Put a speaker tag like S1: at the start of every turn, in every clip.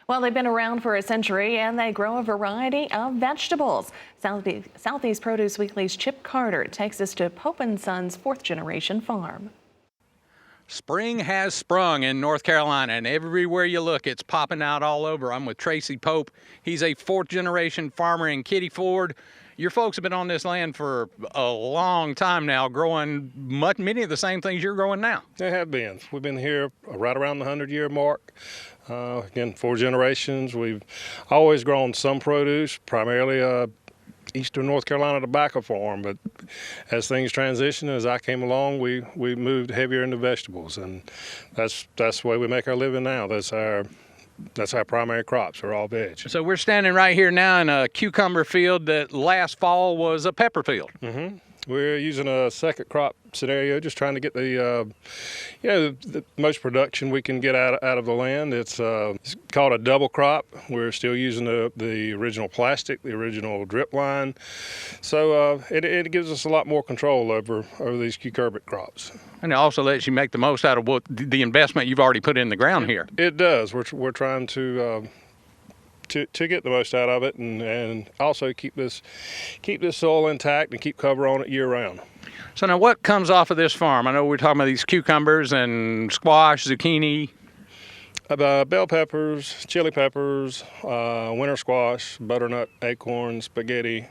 S1: Well, they've been around for a century and they grow a variety of vegetables. Southeast Produce Weekly's Chip Carter takes us to Pope & Sons' fourth-generation farm.
S2: Spring has sprung in North Carolina, and everywhere you look, it's popping out all over. I'm with Tracy Pope. He's a fourth-generation farmer in Kitty Ford. Your folks have been on this land for a long time now, growing many of the same things you're growing now.
S3: They have been. We've been here right around the 100-year mark. Again, 4 generations. We've always grown some produce, primarily Eastern North Carolina tobacco farm, but as things transitioned, as I came along, we moved heavier into vegetables, and that's the way we make our living now. That's our primary crops are all veg.
S2: So we're standing right here now in a cucumber field that last fall was a pepper field.
S3: Mm-hmm. We're using a second crop scenario, just trying to get the most production we can get out of the land. It's called a double crop. We're still using the original plastic, the original drip line. So it gives us a lot more control over these cucurbit crops.
S2: And it also lets you make the most out of the investment you've already put in the ground here.
S3: It does. We're trying to get the most out of it, and also keep this soil intact and keep cover on it year round.
S2: So now what comes off of this farm? I know we're talking about these cucumbers and squash, zucchini.
S3: Bell peppers, chili peppers, winter squash, butternut, acorn, spaghetti.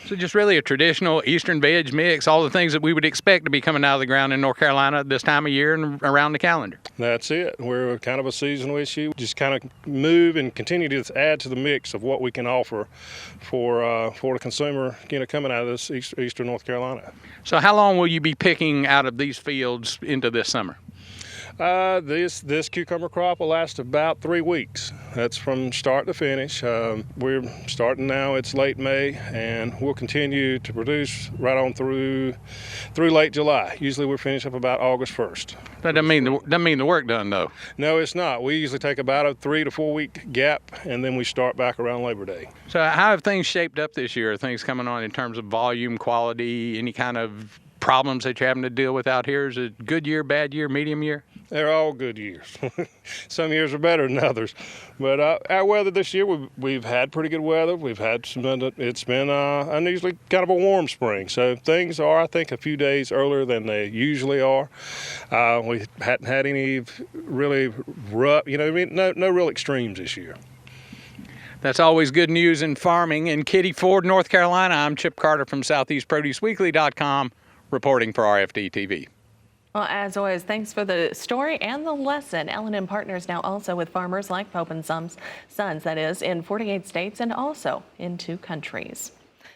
S2: So just really a traditional Eastern veg mix, all the things that we would expect to be coming out of the ground in North Carolina this time of year and around the calendar.
S3: That's it. We're kind of a seasonal issue. Just kind of move and continue to add to the mix of what we can offer for the consumer, coming out of this Eastern North Carolina.
S2: So how long will you be picking out of these fields into this summer?
S3: This cucumber crop will last about 3 weeks. That's from start to finish. We're starting now, it's late May, and we'll continue to produce right on through late July. Usually we're finished up about August 1st.
S2: That doesn't mean the work done, though.
S3: No, it's not. We usually take about a 3 to 4 week gap, and then we start back around Labor Day.
S2: So how have things shaped up this year? Are things coming on in terms of volume, quality, any kind of problems that you're having to deal with out here? Is it a good year, bad year, medium year?
S3: They're all good years. Some years are better than others. But our weather this year, we've had pretty good weather. It's been unusually kind of a warm spring. So things are, I think, a few days earlier than they usually are. We hadn't had any really rough, no real extremes this year.
S2: That's always good news in farming. In Kitty Ford, North Carolina, I'm Chip Carter from SoutheastProduceWeekly.com, reporting for RFD-TV.
S1: Well, as always, thanks for the story and the lesson. L&M partners now also with farmers like Pope & Sons, that is, in 48 states and also in 2 countries.